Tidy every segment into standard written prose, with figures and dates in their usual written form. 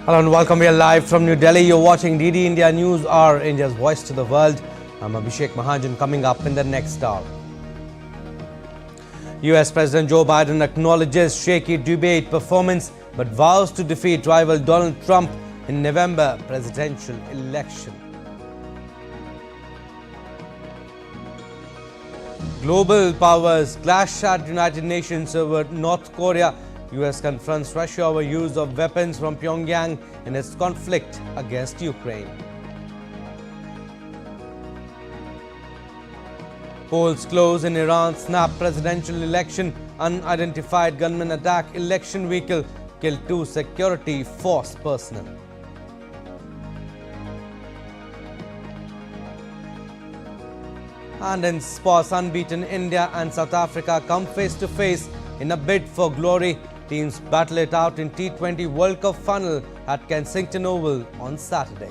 Hello and welcome. We are live from New Delhi. You're watching DD India News Hour, India's voice to the world. I'm Abhishek Mahajan. Coming up in the next hour, US President Joe Biden acknowledges shaky debate performance but vows to defeat rival Donald Trump in November presidential election. Global powers clash at United Nations over North Korea. US confronts Russia over use of weapons from Pyongyang in its conflict against Ukraine. Polls close in Iran. Snap presidential election. Unidentified gunman attack election vehicle. Killed 2 security force personnel. And in sports, unbeaten India and South Africa come face to face in a bid for glory. Teams battle it out in T20 World Cup final at Kensington Oval on Saturday.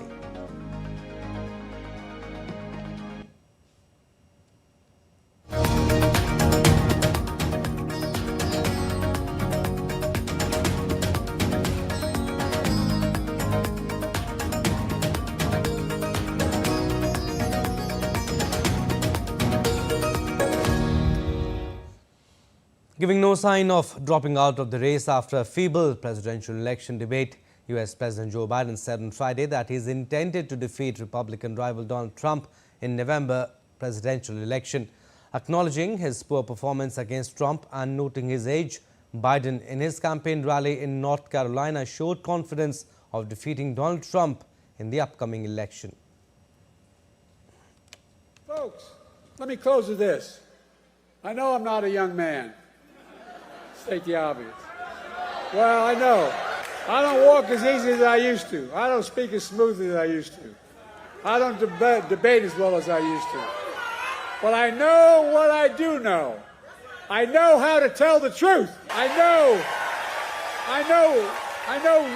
Giving no sign of dropping out of the race after a feeble presidential election debate, US President Joe Biden said on Friday that he is intended to defeat Republican rival Donald Trump in November presidential election. Acknowledging his poor performance against Trump and noting his age, Biden in his campaign rally in North Carolina showed confidence of defeating Donald Trump in the upcoming election. Folks, let me close with this. I know I'm not a young man. State the obvious. Well, I know. I don't walk as easy as I used to. I don't speak as smoothly as I used to. I don't debate as well as I used to. But I know what I do know. I know how to tell the truth. I know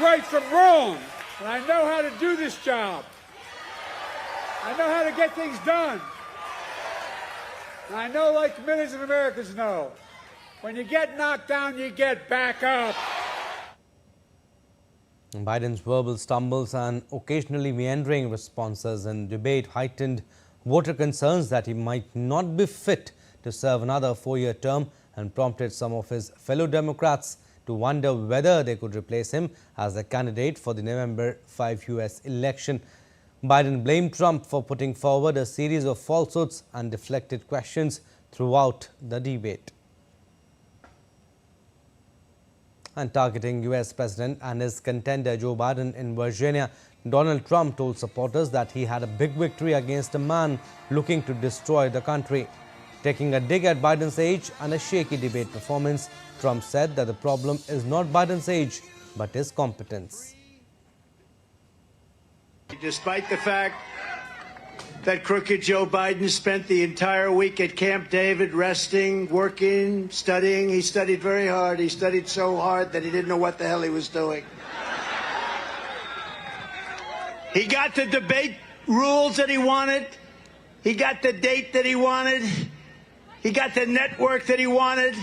right from wrong. And I know how to do this job. I know how to get things done. And I know, like millions of Americans know, when you get knocked down, you get back up. Biden's verbal stumbles and occasionally meandering responses in debate heightened voter concerns that he might not be fit to serve another 4-year term and prompted some of his fellow Democrats to wonder whether they could replace him as a candidate for the November 5 US election. Biden blamed Trump for putting forward a series of falsehoods and deflected questions throughout the debate. And targeting US President and his contender Joe Biden in Virginia, Donald Trump told supporters that he had a big victory against a man looking to destroy the country. Taking a dig at Biden's age and a shaky debate performance, Trump said that the problem is not Biden's age, but his competence. Despite the fact that crooked Joe Biden spent the entire week at Camp David resting, working, studying. He studied very hard. He studied so hard that he didn't know what the hell he was doing. He got the debate rules that he wanted. He got the date that he wanted. He got the network that he wanted.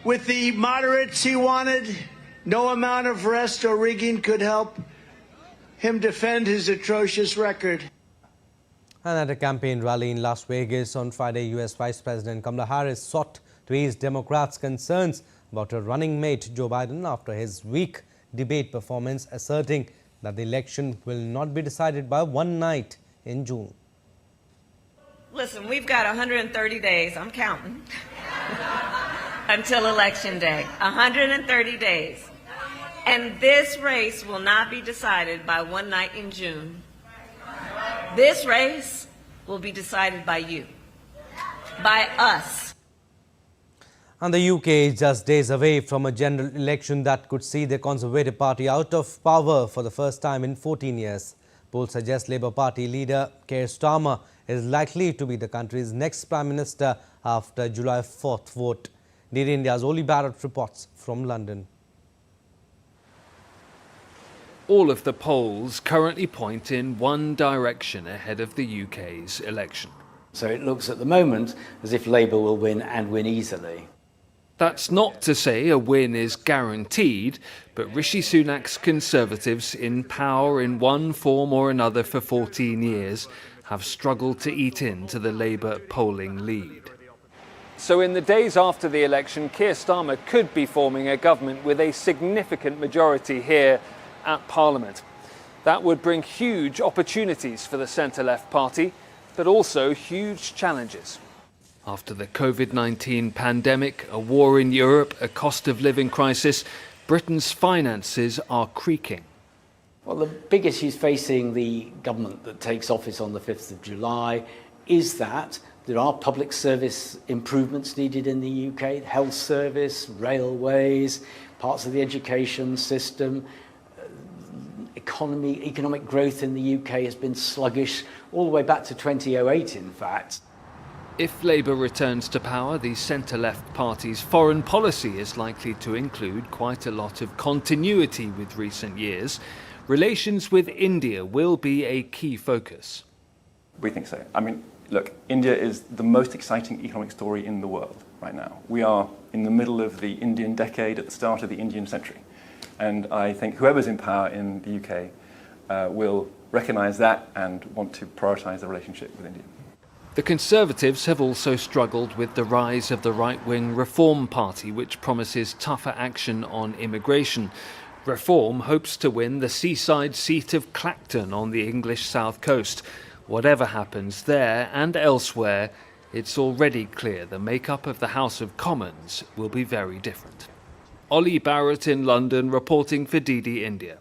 With the moderates he wanted. No amount of rest or rigging could help him defend his atrocious record. And at a campaign rally in Las Vegas on Friday, US Vice President Kamala Harris sought to ease Democrats' concerns about her running mate Joe Biden after his weak debate performance, asserting that the election will not be decided by one night in June. Listen, we've got 130 days, I'm counting, until Election Day. 130 days. And this race will not be decided by one night in June. This race will be decided by you, by us. And the UK is just days away from a general election that could see the Conservative Party out of power for the first time in 14 years. Polls suggest Labour Party leader Keir Starmer is likely to be the country's next Prime Minister after July 4th vote. DD India's Oli Barrett reports from London. All of the polls currently point in one direction ahead of the UK's election. So it looks at the moment as if Labour will win and win easily. That's not to say a win is guaranteed, but Rishi Sunak's Conservatives, in power in one form or another for 14 years, have struggled to eat into the Labour polling lead. So in the days after the election, Keir Starmer could be forming a government with a significant majority here at Parliament. That would bring huge opportunities for the centre-left party, but also huge challenges. After the COVID-19 pandemic, a war in Europe, a cost of living crisis, Britain's finances are creaking. Well, the big issues facing the government that takes office on the 5th of July is that there are public service improvements needed in the UK, health service, railways, parts of the education system. Economic growth in the UK has been sluggish all the way back to 2008, in fact. If Labour returns to power, the centre-left party's foreign policy is likely to include quite a lot of continuity with recent years. Relations with India will be a key focus. We think so. I mean, look, India is the most exciting economic story in the world right now. We are in the middle of the Indian decade, at the start of the Indian century. And I think whoever's in power in the UK will recognise that and want to prioritise the relationship with India. The Conservatives have also struggled with the rise of the right-wing Reform Party, which promises tougher action on immigration. Reform hopes to win the seaside seat of Clacton on the English south coast. Whatever happens there and elsewhere, it's already clear the makeup of the House of Commons will be very different. Ollie Barrett in London reporting for DD India.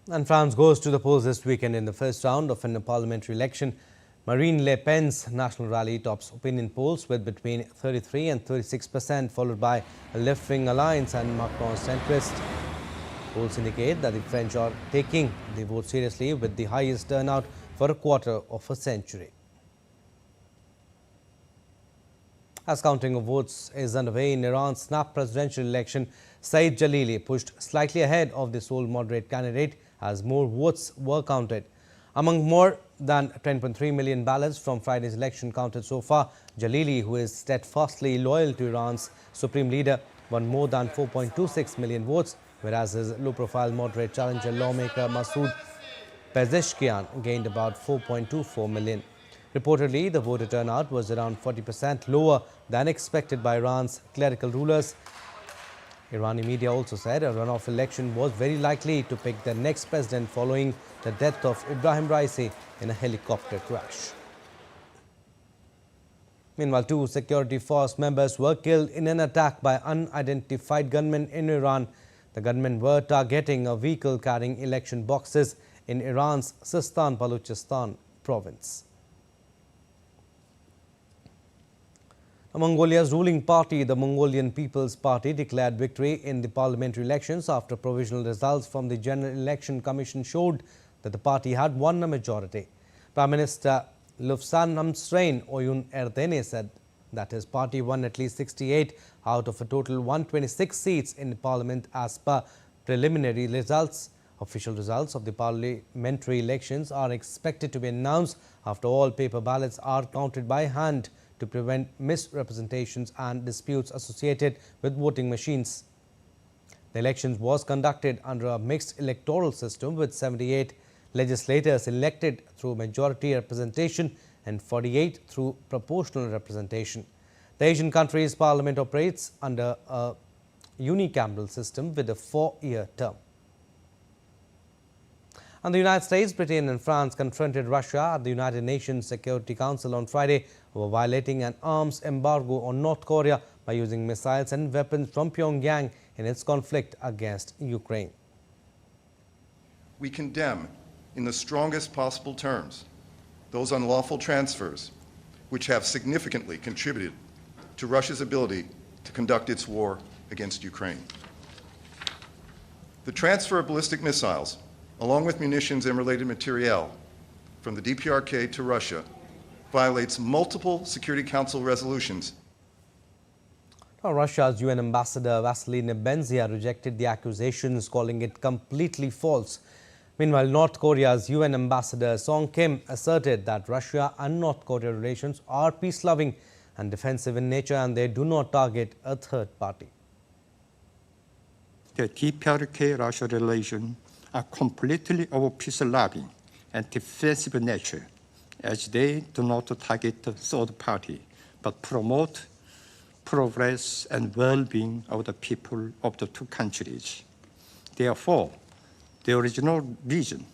And France goes to the polls this weekend in the first round of a parliamentary election. Marine Le Pen's national rally tops opinion polls with between 33 and 36%, followed by a left-wing alliance and Macron's centrist. Polls indicate that the French are taking the vote seriously, with the highest turnout for a quarter of a century. As counting of votes is underway in Iran's snap presidential election, Saeed Jalili pushed slightly ahead of the sole moderate candidate as more votes were counted. Among more than 10.3 million ballots from Friday's election counted so far, Jalili, who is steadfastly loyal to Iran's supreme leader, won more than 4.26 million votes, whereas his low-profile moderate challenger lawmaker Masoud Pezeshkian gained about 4.24 million. Reportedly, the voter turnout was around 40% lower than expected by Iran's clerical rulers. Irani media also said a runoff election was very likely to pick the next president following the death of Ibrahim Raisi in a helicopter crash. Meanwhile, 2 security force members were killed in an attack by unidentified gunmen in Iran. The gunmen were targeting a vehicle carrying election boxes in Iran's Sistan-Baluchistan province. Mongolia's ruling party, the Mongolian People's Party, declared victory in the parliamentary elections after provisional results from the General Election Commission showed that the party had won a majority. Prime Minister Lufsan Namsrein Oyun Erdene said that his party won at least 68 out of a total 126 seats in parliament as per preliminary results. Official results of the parliamentary elections are expected to be announced after all paper ballots are counted by hand to prevent misrepresentations and disputes associated with voting machines. The elections was conducted under a mixed electoral system with 78 legislators elected through majority representation and 48 through proportional representation. The Asian country's parliament operates under a unicameral system with a 4-year term. And the United States, Britain and France confronted Russia at the United Nations Security Council on Friday over violating an arms embargo on North Korea by using missiles and weapons from Pyongyang in its conflict against Ukraine. We condemn in the strongest possible terms those unlawful transfers which have significantly contributed to Russia's ability to conduct its war against Ukraine. The transfer of ballistic missiles, along with munitions and related materiel from the DPRK to Russia, violates multiple Security Council resolutions. Now, Russia's UN Ambassador Vasily Nebenzia rejected the accusations, calling it completely false. Meanwhile, North Korea's UN Ambassador Song Kim asserted that Russia and North Korea relations are peace-loving and defensive in nature, and they do not target a third party. The DPRK-Russia relations are completely of peace-loving and defensive nature, as they do not target the third party, but promote progress and well-being of the people of the two countries. Therefore, there is no reason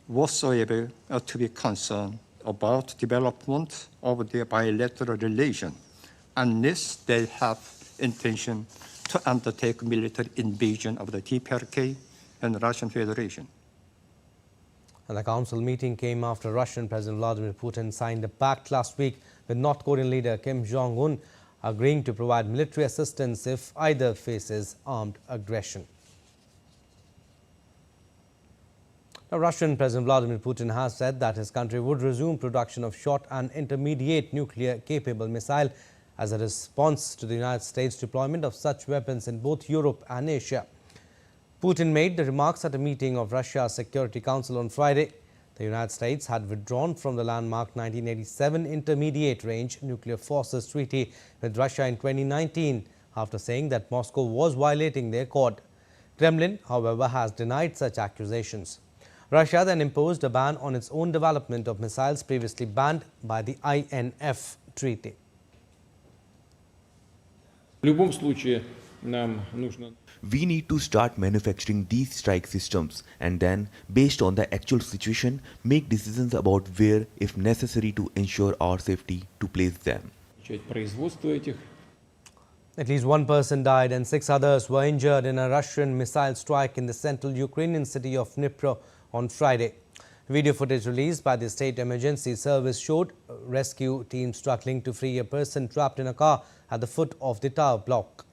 whatsoever to be concerned about development of their bilateral relation unless they have intention to undertake military invasion of the DPRK and Russian Federation. And the council meeting came after Russian President Vladimir Putin signed a pact last week with North Korean leader Kim Jong-un, agreeing to provide military assistance if either faces armed aggression. Now, Russian President Vladimir Putin has said that his country would resume production of short and intermediate nuclear-capable missile as a response to the United States' deployment of such weapons in both Europe and Asia. Putin made the remarks at a meeting of Russia's Security Council on Friday. The United States had withdrawn from the landmark 1987 Intermediate-Range Nuclear Forces Treaty with Russia in 2019 after saying that Moscow was violating the accord. Kremlin, however, has denied such accusations. Russia then imposed a ban on its own development of missiles previously banned by the INF Treaty. We need to start manufacturing these strike systems and then, based on the actual situation, make decisions about where, if necessary, to ensure our safety, to place them. At least one person died and 6 others were injured in a Russian missile strike in the central Ukrainian city of Dnipro on Friday. Video footage released by the State Emergency Service showed rescue teams struggling to free a person trapped in a car at the foot of the tower block.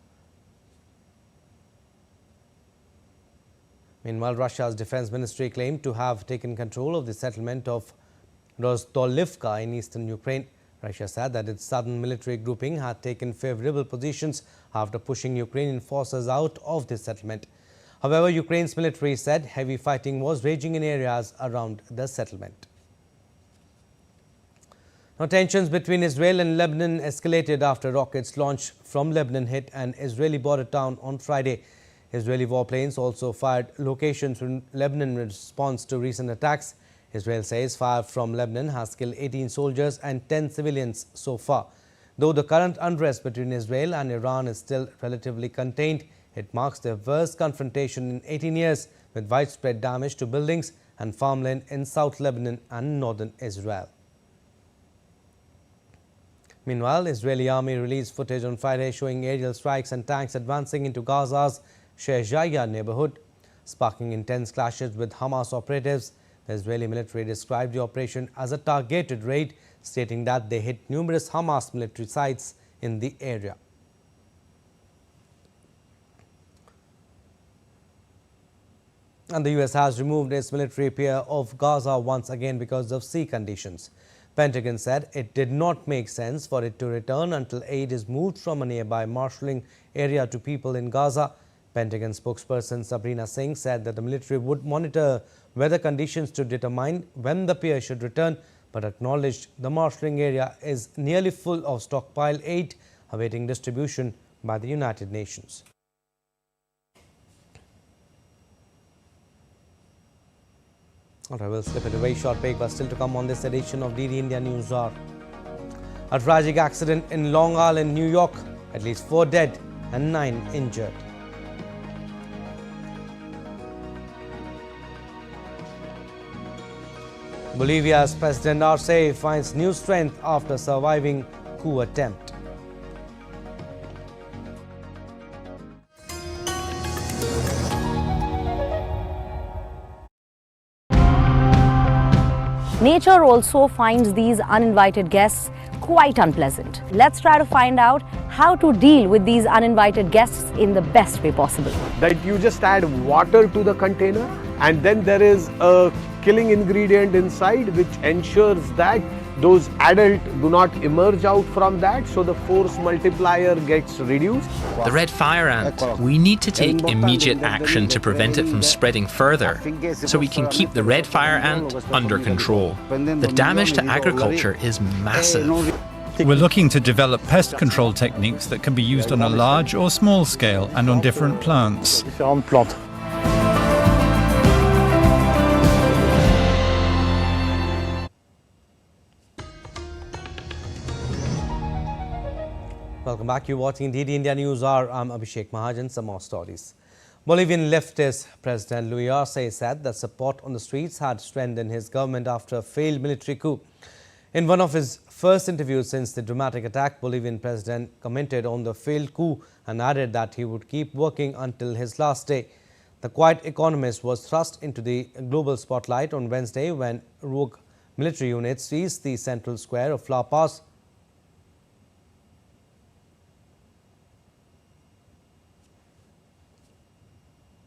Meanwhile, Russia's defense ministry claimed to have taken control of the settlement of Rostolivka in eastern Ukraine. Russia said that its southern military grouping had taken favorable positions after pushing Ukrainian forces out of the settlement. However, Ukraine's military said heavy fighting was raging in areas around the settlement. Now, tensions between Israel and Lebanon escalated after rockets launched from Lebanon hit an Israeli border town on Friday. Israeli warplanes also fired locations in Lebanon in response to recent attacks. Israel says fire from Lebanon has killed 18 soldiers and 10 civilians so far. Though the current unrest between Israel and Iran is still relatively contained, it marks the worst confrontation in 18 years, with widespread damage to buildings and farmland in South Lebanon and northern Israel. Meanwhile, Israeli army released footage on Friday showing aerial strikes and tanks advancing into Gaza's Shejaya neighborhood, sparking intense clashes with Hamas operatives. The Israeli military described the operation as a targeted raid, stating that they hit numerous Hamas military sites in the area. And the US has removed its military peer of Gaza once again because of sea conditions. Pentagon said it did not make sense for it to return until aid is moved from a nearby marshalling area to people in Gaza. Pentagon spokesperson Sabrina Singh said that the military would monitor weather conditions to determine when the peer should return, but acknowledged the marshalling area is nearly full of stockpile aid awaiting distribution by the United Nations. All right, we'll slip it a very short break, but still to come on this edition of DD India News Hour. A tragic accident in Long Island, New York. At least 4 dead and 9 injured. Bolivia's President Arce finds new strength after surviving coup attempt. Nature also finds these uninvited guests quite unpleasant. Let's try to find out how to deal with these uninvited guests in the best way possible. That you just add water to the container, and then there is a killing ingredient inside which ensures that those adults do not emerge out from that, so the force multiplier gets reduced. The red fire ant. We need to take immediate action to prevent it from spreading further, so we can keep the red fire ant under control. The damage to agriculture is massive. We're looking to develop pest control techniques that can be used on a large or small scale and on different plants. Welcome back. You're watching DD India News Hour. I'm Abhishek Mahajan. Some more stories. Bolivian leftist President Luis Arce said that support on the streets had strengthened his government after a failed military coup. In one of his first interviews since the dramatic attack, Bolivian president commented on the failed coup and added that he would keep working until his last day. The quiet economist was thrust into the global spotlight on Wednesday when rogue military units seized the central square of La Paz.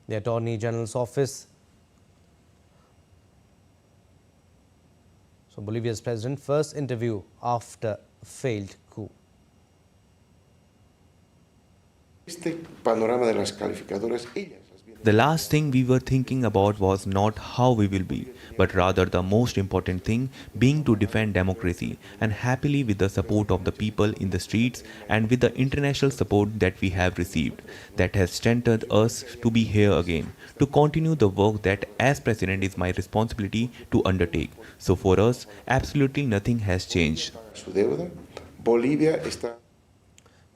The Attorney General's office. So Bolivia's president first interview after a failed coup. The last thing we were thinking about was not how we will be, but rather the most important thing being to defend democracy, and happily with the support of the people in the streets and with the international support that we have received, that has strengthened us to be here again, to continue the work that as president is my responsibility to undertake. So for us, absolutely nothing has changed.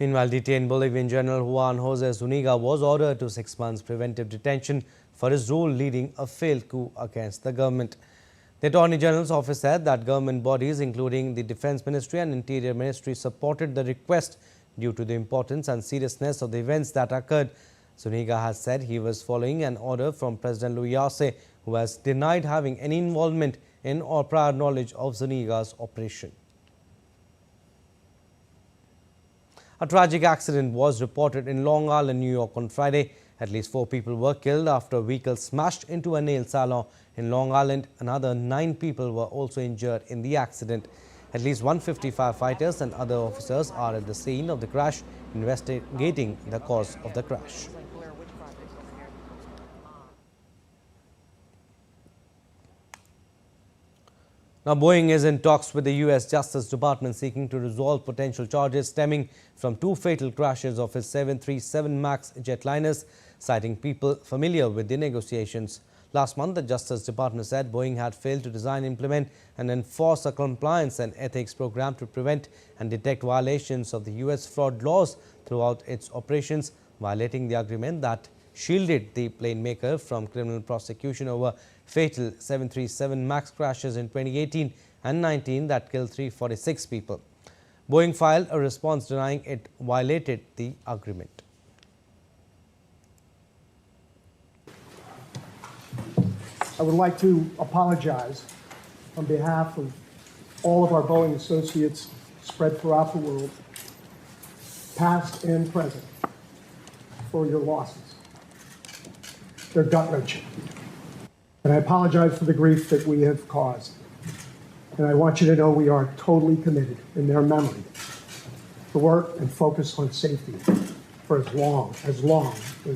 Meanwhile, detained Bolivian General Juan Jose Zuniga was ordered to 6 months preventive detention for his role leading a failed coup against the government. The Attorney General's office said that government bodies, including the Defense Ministry and Interior Ministry, supported the request due to the importance and seriousness of the events that occurred. Zuniga has said he was following an order from President Luis Arce, who has denied having any involvement in or prior knowledge of Zuniga's operation. A tragic accident was reported in Long Island, New York on Friday. At least 4 people were killed after a vehicle smashed into a nail salon in Long Island. Another 9 people were also injured in the accident. At least 150 firefighters and other officers are at the scene of the crash, investigating the cause of the crash. Now, Boeing is in talks with the U.S. Justice Department seeking to resolve potential charges stemming from 2 fatal crashes of its 737 MAX jetliners, citing people familiar with the negotiations. Last month, the Justice Department said Boeing had failed to design, implement and enforce a compliance and ethics program to prevent and detect violations of the U.S. fraud laws throughout its operations, violating the agreement that shielded the plane maker from criminal prosecution over fatal 737 MAX crashes in 2018 and 19 that killed 346 people. Boeing filed a response denying it violated the agreement. I would like to apologize on behalf of all of our Boeing associates spread throughout the world, past and present, for your losses. They're gut-wrenching. And I apologize for the grief that we have caused. And I want you to know we are totally committed in their memory to work and focus on safety for as long as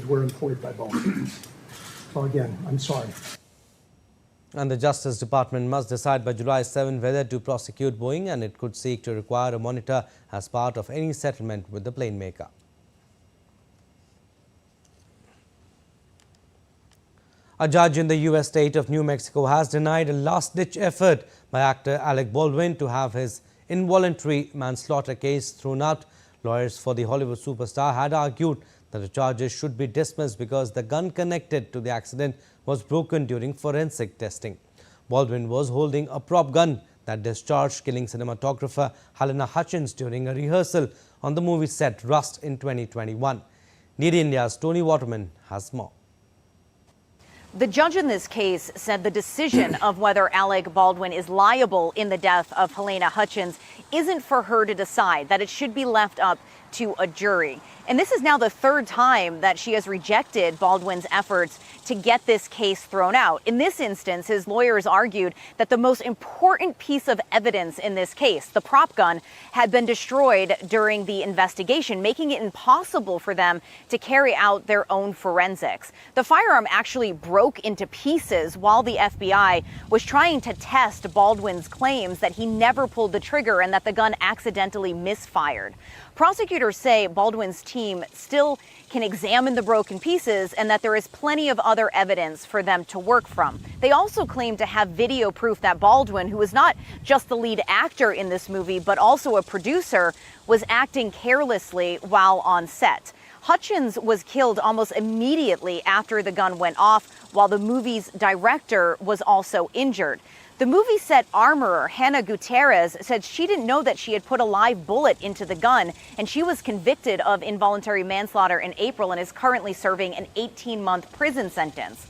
we're employed by Boeing. So again, I'm sorry. And the Justice Department must decide by July 7 whether to prosecute Boeing, and it could seek to require a monitor as part of any settlement with the plane maker. A judge in the U.S. state of New Mexico has denied a last-ditch effort by actor Alec Baldwin to have his involuntary manslaughter case thrown out. Lawyers for the Hollywood superstar had argued that the charges should be dismissed because the gun connected to the accident was broken during forensic testing. Baldwin was holding a prop gun that discharged, killing cinematographer Helena Hutchins during a rehearsal on the movie set Rust in 2021. DD India's Tony Waterman has more. The judge in this case said the decision of whether Alec Baldwin is liable in the death of Helena Hutchins isn't for her to decide, that it should be left up to a jury. And this is now the third time that she has rejected Baldwin's efforts to get this case thrown out. In this instance, his lawyers argued that the most important piece of evidence in this case, the prop gun, had been destroyed during the investigation, making it impossible for them to carry out their own forensics. The firearm actually broke into pieces while the FBI was trying to test Baldwin's claims that he never pulled the trigger and that the gun accidentally misfired. Prosecutors say Baldwin's team still can examine the broken pieces and that there is plenty of other evidence for them to work from. They also claim to have video proof that Baldwin, who is not just the lead actor in this movie, but also a producer, was acting carelessly while on set. Hutchins was killed almost immediately after the gun went off, while the movie's director was also injured. The movie set armorer Hannah Gutierrez said she didn't know that she had put a live bullet into the gun, and she was convicted of involuntary manslaughter in April and is currently serving an 18-month prison sentence.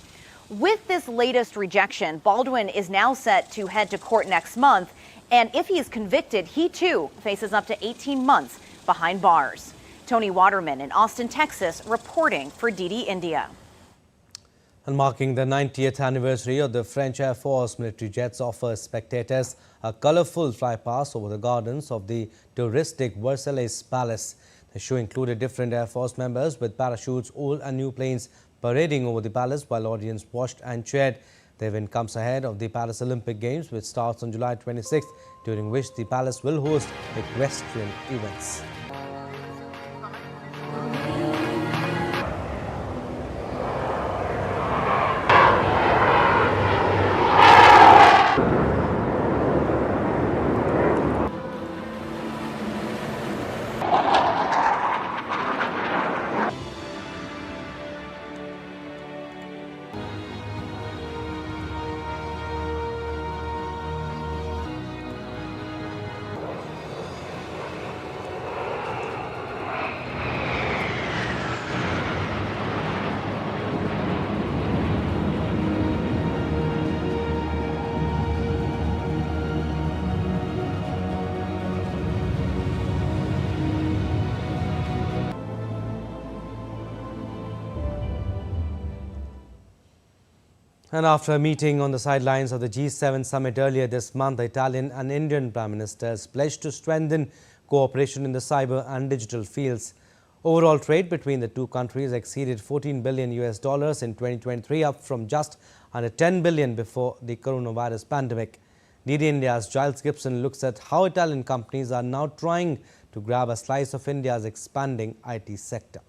With this latest rejection, Baldwin is now set to head to court next month, and if he is convicted, he too faces up to 18 months behind bars. Tony Waterman in Austin, Texas, reporting for DD India. And marking the 90th anniversary of the French Air Force, military jets offer spectators a colourful flypast over the gardens of the touristic Versailles Palace. The show included different Air Force members with parachutes, old and new planes parading over the palace while audience watched and cheered. The event comes ahead of the Paris Olympic Games, which starts on July 26th, during which the palace will host equestrian events. And after a meeting on the sidelines of the G7 summit earlier this month, the Italian and Indian Prime Ministers pledged to strengthen cooperation in the cyber and digital fields. Overall trade between the two countries exceeded $14 billion in 2023, up from just under $10 billion before the coronavirus pandemic. DD India's Giles Gibson looks at how Italian companies are now trying to grab a slice of India's expanding IT sector.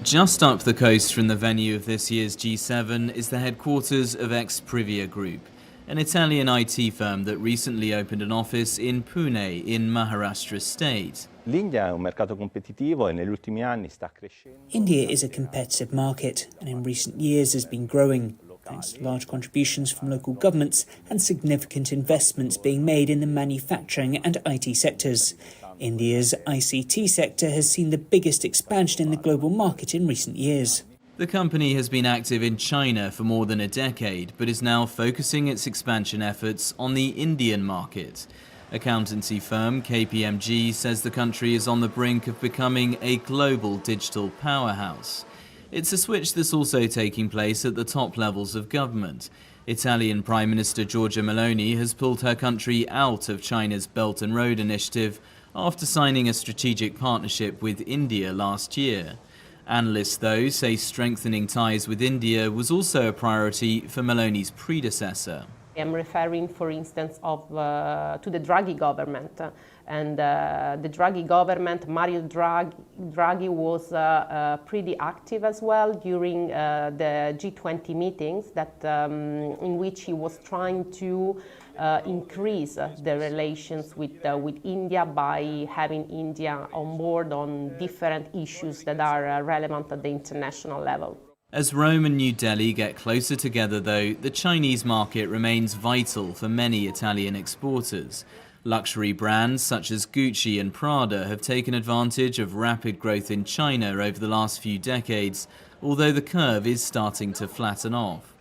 Just up the coast from the venue of this year's G7 is the headquarters of ex-Privia Group, an Italian IT firm that recently opened an office in Pune in Maharashtra state. India is a competitive market and in recent years has been growing, thanks to large contributions from local governments and significant investments being made in the manufacturing and IT sectors. India's ICT sector has seen the biggest expansion in the global market in recent years. The company has been active in China for more than a decade, but is now focusing its expansion efforts on the Indian market. Accountancy firm KPMG says the country is on the brink of becoming a global digital powerhouse. It's a switch that's also taking place at the top levels of government. Italian Prime Minister Giorgia Meloni has pulled her country out of China's Belt and Road Initiative after signing a strategic partnership with India last year. Analysts, though, say strengthening ties with India was also a priority for Meloni's predecessor. I'm referring, for instance, to the Draghi government. And the Draghi government, Mario Draghi was pretty active as well during the G20 meetings in which he was trying to increase the relations with India by having India on board on different issues that are relevant at the international level. As Rome and New Delhi get closer together, though, the Chinese market remains vital for many Italian exporters. Luxury brands such as Gucci and Prada have taken advantage of rapid growth in China over the last few decades, although the curve is starting to flatten off.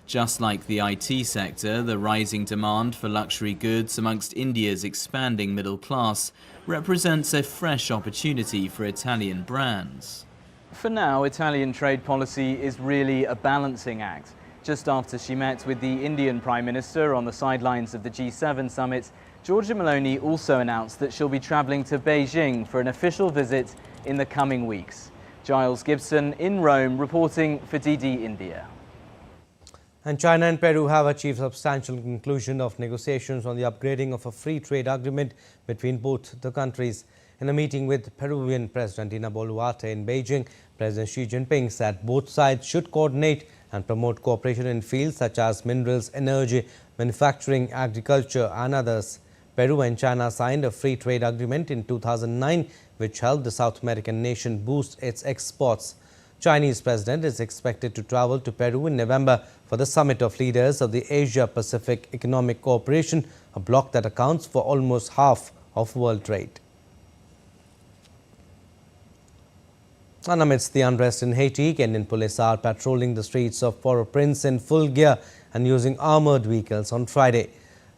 Just like the IT sector, the rising demand for luxury goods amongst India's expanding middle class represents a fresh opportunity for Italian brands. For now, Italian trade policy is really a balancing act. Just after she met with the Indian Prime Minister on the sidelines of the G7 summit, Giorgia Meloni also announced that she'll be travelling to Beijing for an official visit in the coming weeks. Giles Gibson in Rome reporting for DD India. And China and Peru have achieved substantial conclusion of negotiations on the upgrading of a free trade agreement between both the countries. In a meeting with Peruvian President Dina Boluarte in Beijing, President Xi Jinping said both sides should coordinate and promote cooperation in fields such as minerals, energy, manufacturing, agriculture and others. Peru and China signed a free trade agreement in 2009, which helped the South American nation boost its exports. Chinese president is expected to travel to Peru in November for the summit of leaders of the Asia-Pacific Economic Cooperation, a bloc that accounts for almost half of world trade. And amidst the unrest in Haiti, Kenyan police are patrolling the streets of Port-au-Prince in full gear and using armoured vehicles on Friday.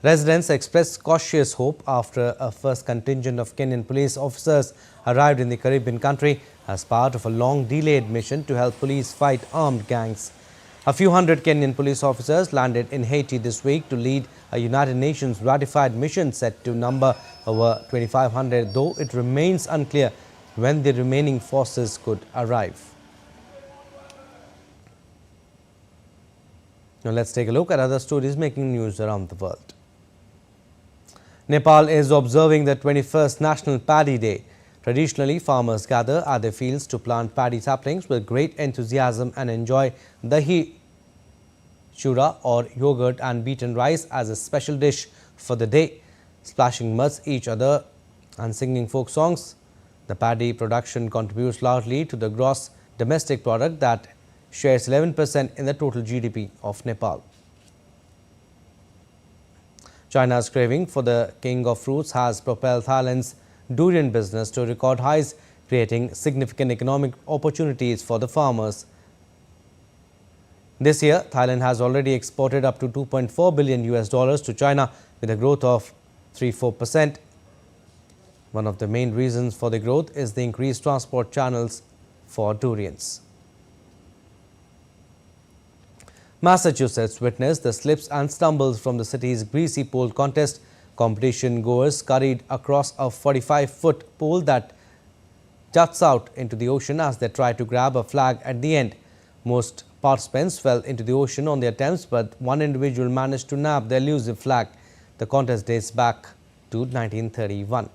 Residents expressed cautious hope after a first contingent of Kenyan police officers arrived in the Caribbean country as part of a long-delayed mission to help police fight armed gangs. A few hundred Kenyan police officers landed in Haiti this week to lead a United Nations ratified mission set to number over 2,500, though it remains unclear when the remaining forces could arrive. Now let's take a look at other stories making news around the world. Nepal is observing the 21st National Paddy Day. Traditionally, farmers gather at their fields to plant paddy saplings with great enthusiasm and enjoy dahi, chura or yogurt and beaten rice as a special dish for the day, splashing muds each other and singing folk songs. The paddy production contributes largely to the gross domestic product that shares 11% in the total GDP of Nepal. China's craving for the king of fruits has propelled Thailand's durian business to record highs, creating significant economic opportunities for the farmers. This year, Thailand has already exported up to $2.4 billion to China with a growth of 3–4%. One of the main reasons for the growth is the increased transport channels for durians. Massachusetts witnessed the slips and stumbles from the city's greasy pole contest. Competition goers scurried across a 45-foot pole that juts out into the ocean as they try to grab a flag at the end. Most participants fell into the ocean on their attempts, but one individual managed to nab the elusive flag. The contest dates back to 1931.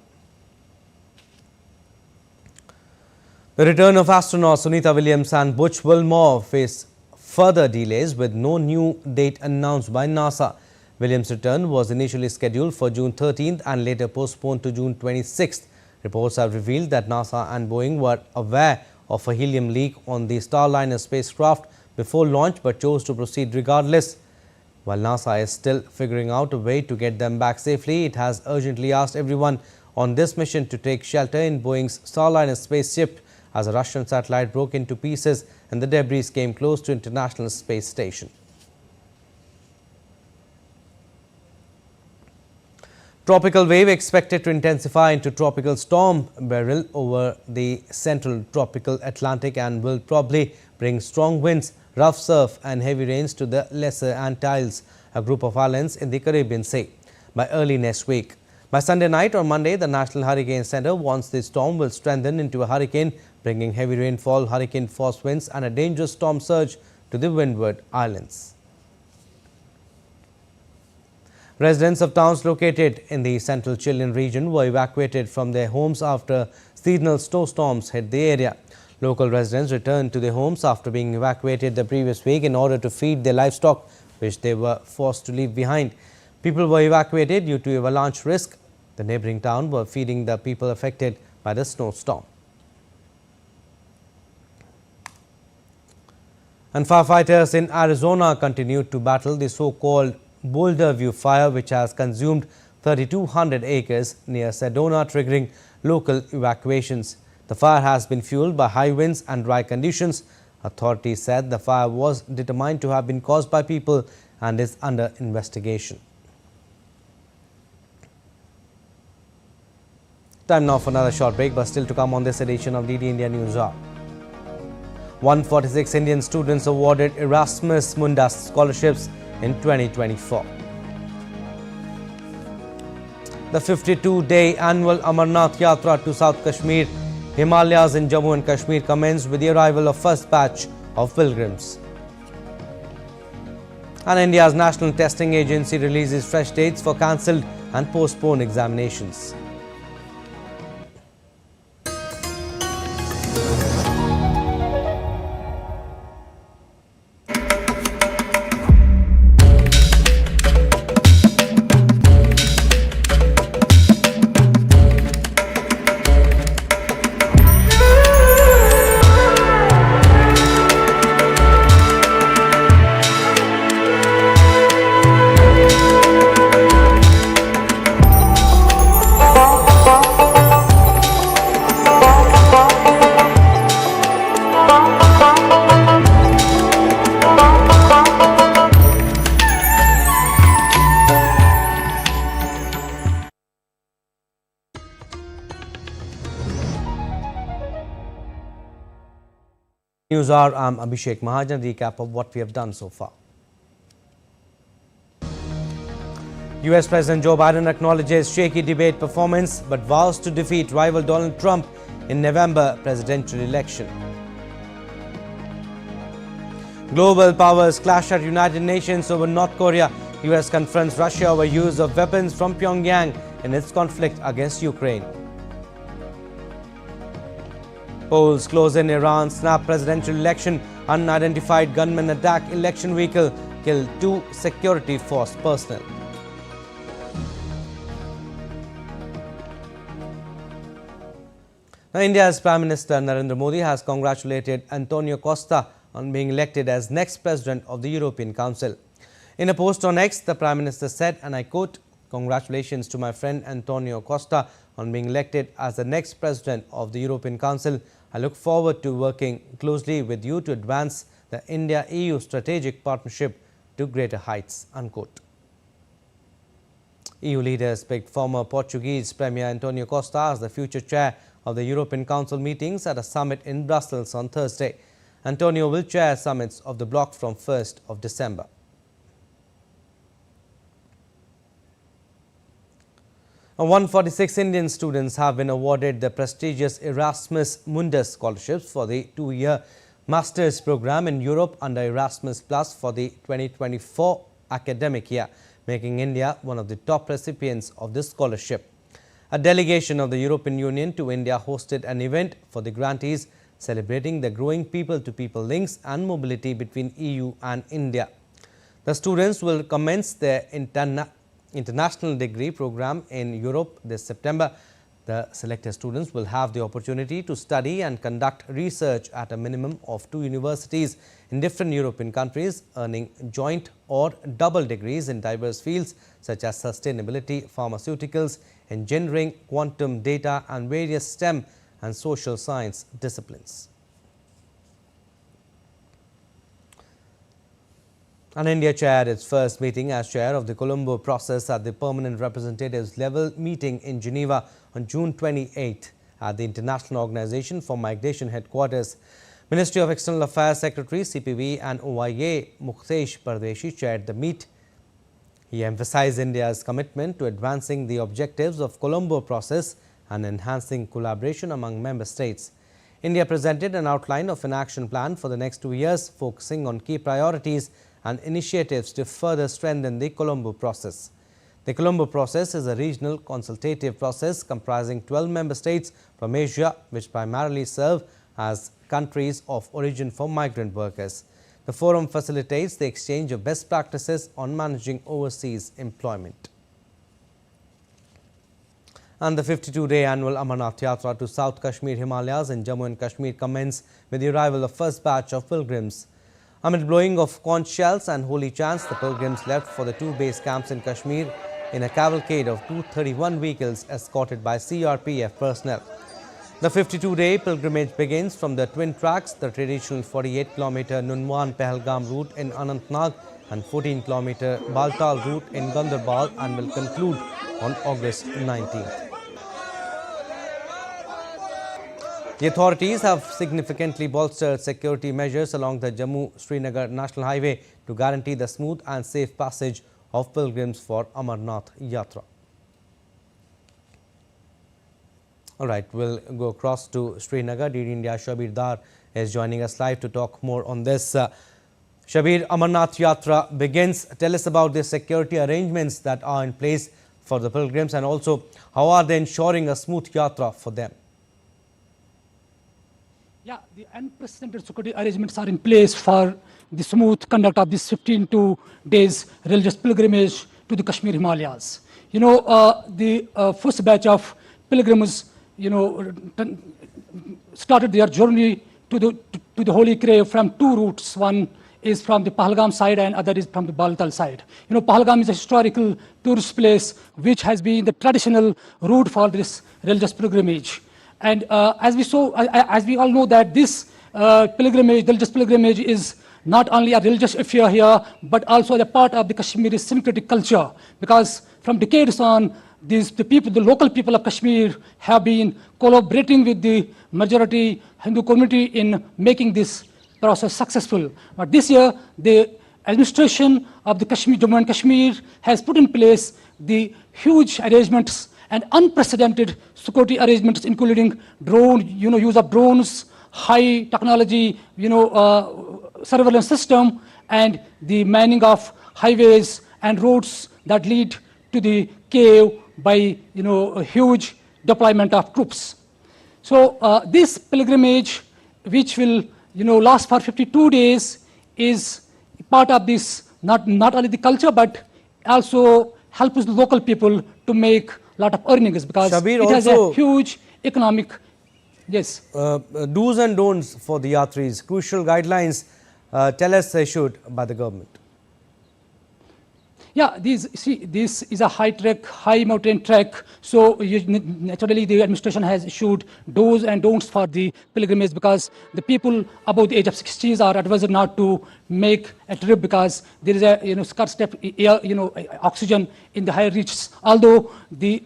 The return of astronauts Sunita Williams and Butch Wilmore face further delays with no new date announced by NASA. Williams' return was initially scheduled for June 13th and later postponed to June 26th. Reports have revealed that NASA and Boeing were aware of a helium leak on the Starliner spacecraft before launch but chose to proceed regardless. While NASA is still figuring out a way to get them back safely, it has urgently asked everyone on this mission to take shelter in Boeing's Starliner spaceship as a Russian satellite broke into pieces and the debris came close to International Space Station. Tropical wave expected to intensify into tropical storm Beryl over the central tropical Atlantic and will probably bring strong winds, rough surf and heavy rains to the Lesser Antilles, a group of islands in the Caribbean Sea, by early next week. By Sunday night or Monday, the National Hurricane Center warns the storm will strengthen into a hurricane, bringing heavy rainfall, hurricane force winds and a dangerous storm surge to the Windward Islands. Residents of towns located in the central Chilean region were evacuated from their homes after seasonal snowstorms hit the area. Local residents returned to their homes after being evacuated the previous week in order to feed their livestock, which they were forced to leave behind. People were evacuated due to avalanche risk. The neighboring town were feeding the people affected by the snowstorm. And firefighters in Arizona continued to battle the so-called Boulder View fire, which has consumed 3,200 acres near Sedona, triggering local evacuations. The fire has been fueled by high winds and dry conditions. Authorities said the fire was determined to have been caused by people and is under investigation. Time now for another short break, but still to come on this edition of DD India News Hour. 146 Indian students awarded Erasmus Mundus scholarships in 2024. The 52-day annual Amarnath Yatra to South Kashmir, Himalayas in Jammu and Kashmir commenced with the arrival of first batch of pilgrims. And India's National Testing Agency releases fresh dates for cancelled and postponed examinations. News Hour, I'm Abhishek Mahajan. Recap of what we have done so far. US President Joe Biden acknowledges shaky debate performance but vows to defeat rival Donald Trump in November presidential election. Global powers clash at United Nations over North Korea. US confronts Russia over use of weapons from Pyongyang in its conflict against Ukraine. Polls close in Iran, snap presidential election, unidentified gunman attack election vehicle, killed 2 security force personnel. Now, India's Prime Minister Narendra Modi has congratulated Antonio Costa on being elected as next President of the European Council. In a post on X, the Prime Minister said, and I quote, "Congratulations to my friend Antonio Costa on being elected as the next President of the European Council. I look forward to working closely with you to advance the India-EU strategic partnership to greater heights." Unquote. EU leaders picked former Portuguese Premier Antonio Costa as the future chair of the European Council meetings at a summit in Brussels on Thursday. Antonio will chair summits of the bloc from 1st of December. Now, 146 Indian students have been awarded the prestigious Erasmus Mundus scholarships for the 2-year master's program in Europe under Erasmus Plus for the 2024 academic year, making India one of the top recipients of this scholarship. A delegation of the European Union to India hosted an event for the grantees celebrating the growing people-to-people links and mobility between EU and India. The students will commence their international degree program in Europe this September. The selected students will have the opportunity to study and conduct research at a minimum of 2 universities in different European countries, earning joint or double degrees in diverse fields such as sustainability, pharmaceuticals, engineering, quantum data and various STEM and social science disciplines. And India chaired its first meeting as chair of the Colombo process at the permanent representatives level meeting in Geneva on June 28 at the International Organization for Migration headquarters. Ministry of External Affairs Secretary CPV and OIA Muktesh Pardeshi chaired the meet. He emphasized India's commitment to advancing the objectives of Colombo process and enhancing collaboration among member states. India presented an outline of an action plan for the next 2 years, focusing on key priorities and initiatives to further strengthen the Colombo process. The Colombo process is a regional consultative process comprising 12 member states from Asia, which primarily serve as countries of origin for migrant workers. The forum facilitates the exchange of best practices on managing overseas employment. And the 52-day annual Amarnath Yatra to South Kashmir Himalayas in Jammu and Kashmir commenced with the arrival of first batch of pilgrims. Amid blowing of conch shells and holy chants, the pilgrims left for the 2 base camps in Kashmir in a cavalcade of 231 vehicles escorted by CRPF personnel. The 52-day pilgrimage begins from the twin tracks, the traditional 48-kilometer Nunwan-Pahalgam route in Anantnag and 14-kilometer Baltal route in Gandarbal and will conclude on August 19th. The authorities have significantly bolstered security measures along the Jammu-Srinagar National Highway to guarantee the smooth and safe passage of pilgrims for Amarnath Yatra. All right, we'll go across to Srinagar. DD India Shabir Dar is joining us live to talk more on this. Shabir, Amarnath Yatra begins. Tell us about the security arrangements that are in place for the pilgrims and also how are they ensuring a smooth yatra for them? Yeah, the unprecedented security arrangements are in place for the smooth conduct of this 15 days religious pilgrimage to the Kashmir Himalayas. You know, the first batch of pilgrims, you know, started their journey to the Holy Grave from two routes. One is from the Pahalgam side and other is from the Baltal side. You know, Pahalgam is a historical tourist place which has been the traditional route for this religious pilgrimage. And as we all know that this religious pilgrimage is not only a religious affair here, but also a part of the Kashmiri syncretic culture, because from decades on, the local people of Kashmir have been collaborating with the majority Hindu community in making this process successful. But this year, the administration of the Jammu and Kashmir has put in place the huge arrangements and unprecedented security arrangements, including use of drones, high technology, surveillance system, and the manning of highways and roads that lead to the cave by a huge deployment of troops. So this pilgrimage, which will last for 52 days, is part of this not only the culture but also helps the local people to make a lot of earnings, because Shabir, it has a huge economic. Yes. Do's and don'ts for the yatris, crucial guidelines. Tell us issued by the government. Yeah, this is a high mountain trek. So naturally, the administration has issued do's and don'ts for the pilgrimage, because the people above the age of 60s are advised not to make a trip because there is a scarcity of air, oxygen in the higher reaches. Although the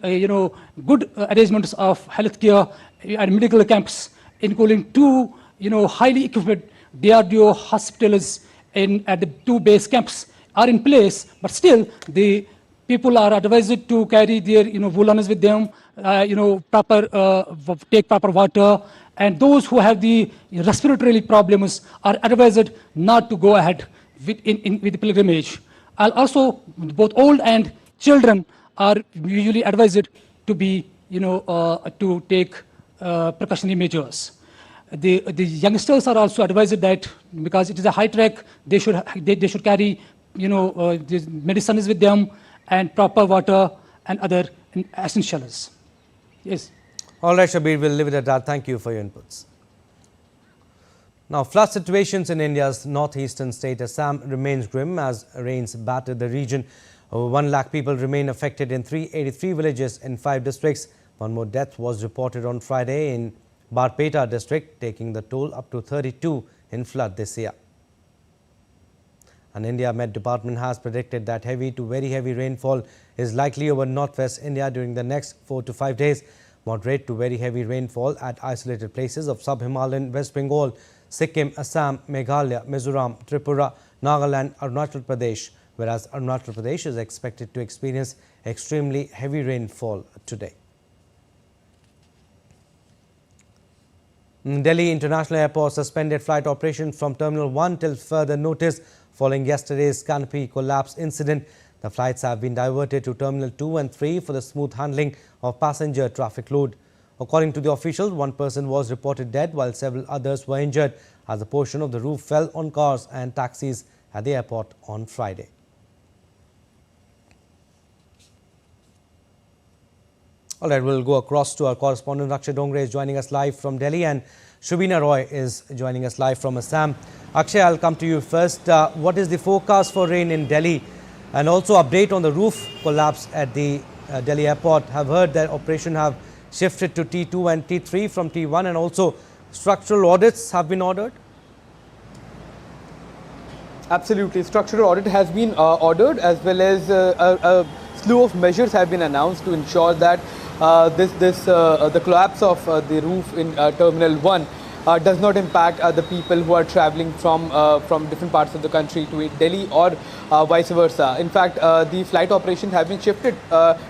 good arrangements of healthcare and medical camps, including two highly equipped DRDO hospitals at the two base camps, are in place, but still the people are advised to carry their woolens with them, take proper water, and those who have the respiratory problems are advised not to go ahead with the pilgrimage. Also, both old and children are usually advised to be to take precautionary measures. The youngsters are also advised that because it is a high trek, they should carry the medicines with them and proper water and other essentials. Yes. All right, Shabir, we'll leave it at that. Thank you for your inputs. Now, flood situations in India's northeastern state Assam remains grim as rains battered the region. Over 1 lakh people remain affected in 383 villages in 5 districts. One more death was reported on Friday in Barpeta district, taking the toll up to 32 in flood this year. And India Met Department has predicted that heavy to very heavy rainfall is likely over northwest India during the next 4 to 5 days. Moderate to very heavy rainfall at isolated places of sub-Himalayan West Bengal, Sikkim, Assam, Meghalaya, Mizoram, Tripura, Nagaland, Arunachal Pradesh, whereas Arunachal Pradesh is expected to experience extremely heavy rainfall today. Delhi International Airport suspended flight operations from Terminal 1 till further notice following yesterday's canopy collapse incident. The flights have been diverted to Terminal 2 and 3 for the smooth handling of passenger traffic load. According to the officials, 1 person was reported dead while several others were injured as a portion of the roof fell on cars and taxis at the airport on Friday. All right, we'll go across to our correspondent Akshay Dongre is joining us live from Delhi, and Shubina Roy is joining us live from Assam. Akshay, I'll come to you first. What is the forecast for rain in Delhi, and also update on the roof collapse at the Delhi airport? Have heard that operation have shifted to T2 and T3 from T1, and also structural audits have been ordered? Absolutely. Structural audit has been ordered, as well as a slew of measures have been announced to ensure that the collapse of the roof in Terminal 1 does not impact the people who are traveling from different parts of the country to Delhi or vice versa. In fact, the flight operations have been shifted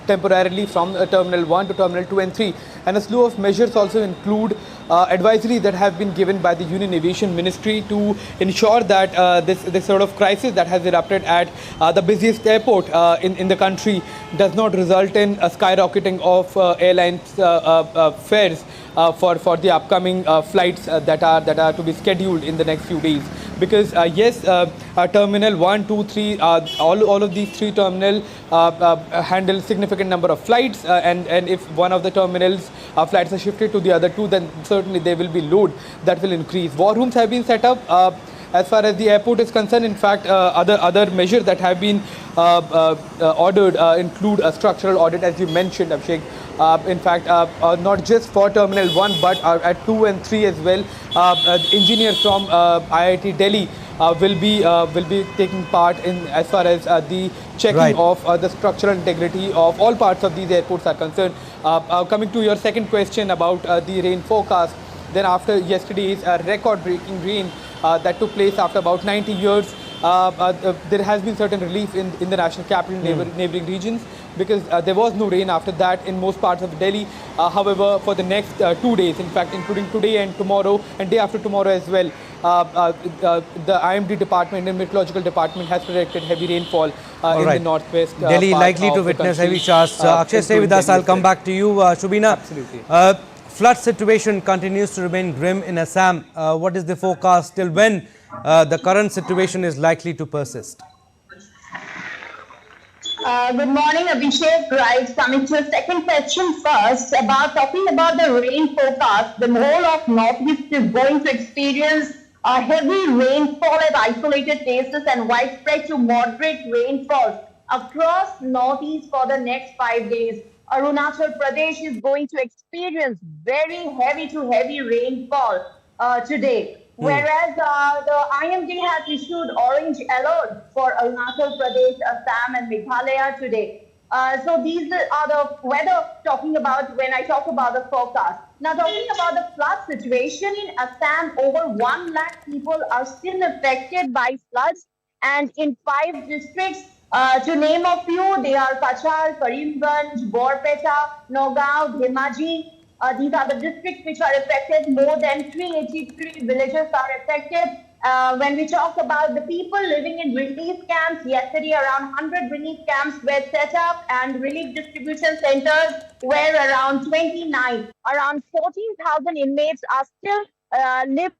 temporarily from Terminal 1 to Terminal 2 and 3, and a slew of measures also include advisory that have been given by the Union Aviation Ministry to ensure that this sort of crisis that has erupted at the busiest airport in the country does not result in a skyrocketing of airlines fares for the upcoming flights that are to be scheduled in the next few days. Because yes, Terminal 1, 2, 3, all of these three terminals handle significant number of flights, and if one of the terminals flights are shifted to the other two, then certainly there will be load that will increase. War rooms have been set up. As far as the airport is concerned, in fact, other measures that have been ordered include a structural audit, as you mentioned, Abhishek. In fact, not just for Terminal 1, but at 2 and 3 as well. Engineers from IIT Delhi will be taking part in as far as the checking of the structural integrity of all parts of these airports are concerned. Coming to your second question about the rain forecast, then after yesterday's record-breaking rain that took place after about 90 years, there has been certain relief in the national capital neighboring regions, because there was no rain after that in most parts of Delhi. However, for the next 2 days, in fact, including today and tomorrow and day after tomorrow as well, the IMD department and meteorological department has predicted heavy rainfall in the northwest Delhi likely to witness heavy showers. Akshay, stay with us. I'll come back to you. Shubina, absolutely. Flood situation continues to remain grim in Assam. What is the forecast? Till when the current situation is likely to persist? Good morning, Abhishek. Right, coming to your second question first, talking about the rain forecast. The whole of Northeast is going to experience a heavy rainfall at isolated places and widespread to moderate rainfall across Northeast for the next 5 days. Arunachal Pradesh is going to experience very heavy to heavy rainfall today. Whereas the IMD has issued orange alert for Arunachal Pradesh, Assam and Meghalaya today. So these are the weather talking about when I talk about the forecast. Now talking about the flood situation in Assam, over 1 lakh people are still affected by floods, and in 5 districts, to name a few, they are Kachar, Karimganj, Borpeta, Nagaon, Dhemaji. These are the districts which are affected. More than 383 villages are affected. When we talk about the people living in relief camps, yesterday around 100 relief camps were set up and relief distribution centers were around 29. Around 14,000 inmates are still living.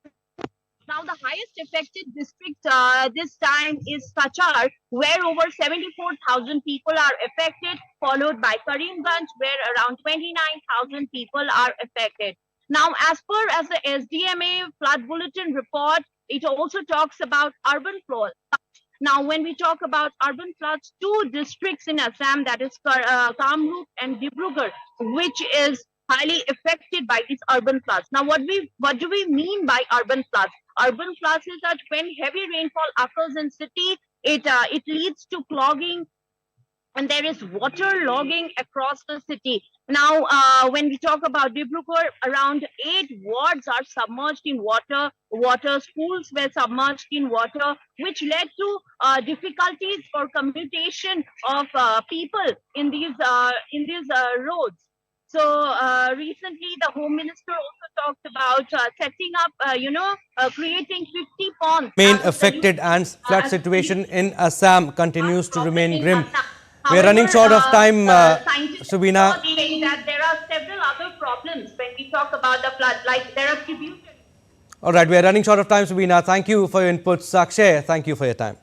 Now, the highest affected district this time is Kachar, where over 74,000 people are affected, followed by Karimganj, where around 29,000 people are affected. Now, as the SDMA flood bulletin report, it also talks about urban floods. Now, when we talk about urban floods, 2 districts in Assam, that is Kamrup and Dibrugarh, which is highly affected by these urban floods. Now, what do we mean by urban floods? Urban floods is that when heavy rainfall occurs in city, it leads to clogging, and there is water logging across the city. Now, when we talk about Dibrugarh, around 8 wards are submerged in water. Schools were submerged in water, which led to difficulties for commutation of people in these roads. So recently, the Home Minister also talked about setting up, creating 50 ponds. Main affected and flood situation in Assam continues to remain grim. We are running short of time, Subina. Saying that there are several other problems when we talk about the flood, like there are tributaries. All right, we are running short of time, Subina. Thank you for your inputs. Akshay, thank you for your time.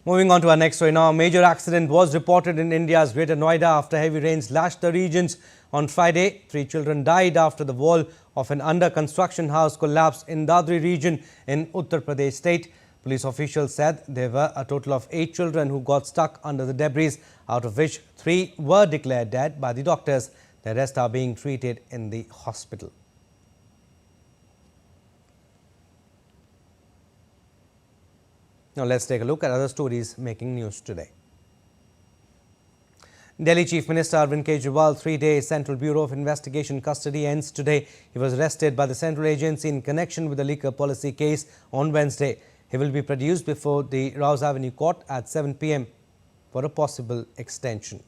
Moving on to our next story now. A major accident was reported in India's Greater Noida after heavy rains lashed the regions on Friday. 3 children died after the wall of an under-construction house collapsed in Dadri region in Uttar Pradesh state. Police officials said there were a total of 8 children who got stuck under the debris, out of which 3 were declared dead by the doctors. The rest are being treated in the hospital. Now let's take a look at other stories making news today. Delhi Chief Minister Arvind Kejriwal's 3-day Central Bureau of Investigation custody ends today. He was arrested by the central agency in connection with the liquor policy case on Wednesday. He will be produced before the Rouse Avenue Court at 7 p.m. for a possible extension.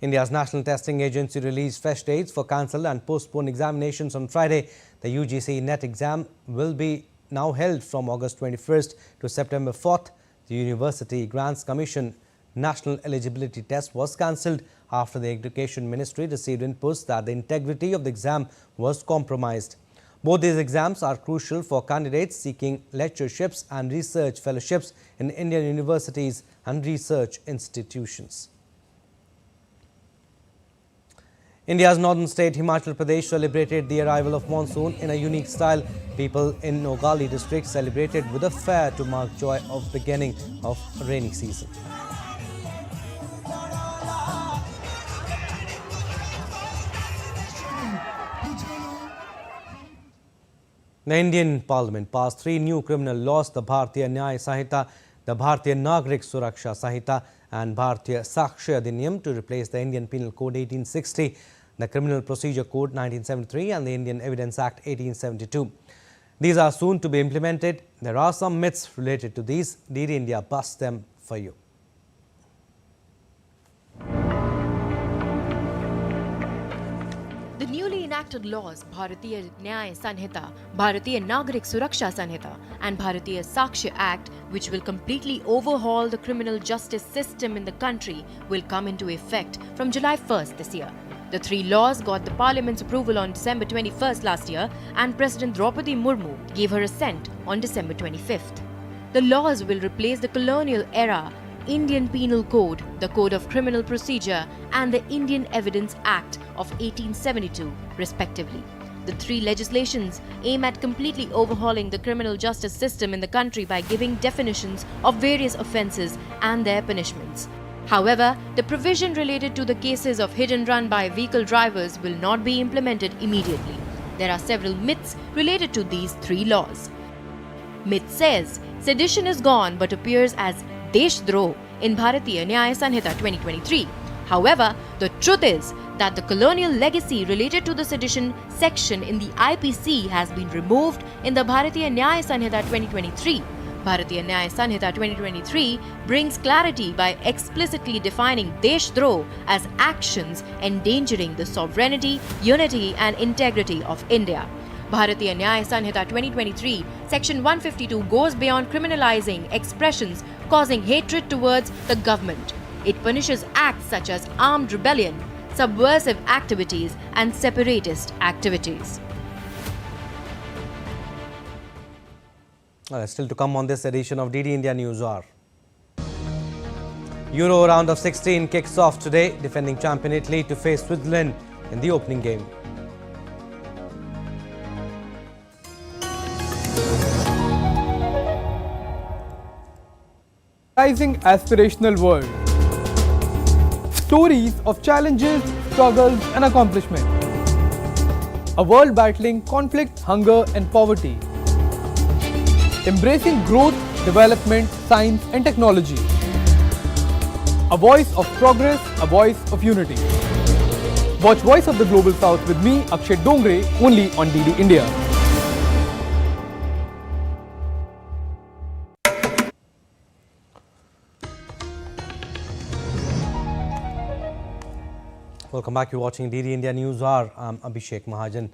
India's National Testing Agency released fresh dates for cancelled and postponed examinations on Friday. The UGC NET exam will be now held from August 21st to September 4th. The University Grants Commission National Eligibility Test was cancelled after the Education Ministry received inputs that the integrity of the exam was compromised. Both these exams are crucial for candidates seeking lectureships and research fellowships in Indian universities and research institutions. India's northern state Himachal Pradesh celebrated the arrival of monsoon in a unique style. People in Nogali district celebrated with a fair to mark joy of beginning of rainy season. The Indian Parliament passed 3 new criminal laws, the Bharatiya Nyaya Sanhita, the Bharatiya Nagrik Suraksha Sanhita and Bharatiya Sakshi Adhiniyam to replace the Indian Penal Code 1860, the Criminal Procedure Code 1973 and the Indian Evidence Act 1872. These are soon to be implemented. There are some myths related to these. DD India busts them for you. The newly enacted laws Bharatiya Nyaya Sanhita, Bharatiya Nagrik Suraksha Sanhita and Bharatiya Sakshi Act, which will completely overhaul the criminal justice system in the country, will come into effect from July 1st this year. The 3 laws got the Parliament's approval on December 21st last year and President Draupadi Murmu gave her assent on December 25th. The laws will replace the colonial era Indian Penal Code, the Code of Criminal Procedure and the Indian Evidence Act of 1872, respectively. The 3 legislations aim at completely overhauling the criminal justice system in the country by giving definitions of various offences and their punishments. However, the provision related to the cases of hit and run by vehicle drivers will not be implemented immediately. There are several myths related to these 3 laws. Myth says sedition is gone but appears as Deshdroh in Bharatiya Nyaya Sanhita 2023. However, the truth is that the colonial legacy related to the sedition section in the IPC has been removed in the Bharatiya Nyaya Sanhita 2023. Bharatiya Nyaya Sanhita 2023 brings clarity by explicitly defining Deshdroh as actions endangering the sovereignty, unity and integrity of India. Bharatiya Nyaya Sanhita 2023, Section 152 goes beyond criminalizing expressions causing hatred towards the government. It punishes acts such as armed rebellion, subversive activities and separatist activities. Still to come on this edition of DD India News Hour. Euro round of 16 kicks off today. Defending champion Italy to face Switzerland in the opening game. Rising aspirational world. Stories of challenges, struggles and accomplishment. A world battling conflict, hunger and poverty. Embracing growth, development, science and technology. A voice of progress, a voice of unity. Watch Voice of the Global South with me, Akshay Dongre, only on DD India. Welcome back. You're watching DD India News Hour. I'm Abhishek Mahajan.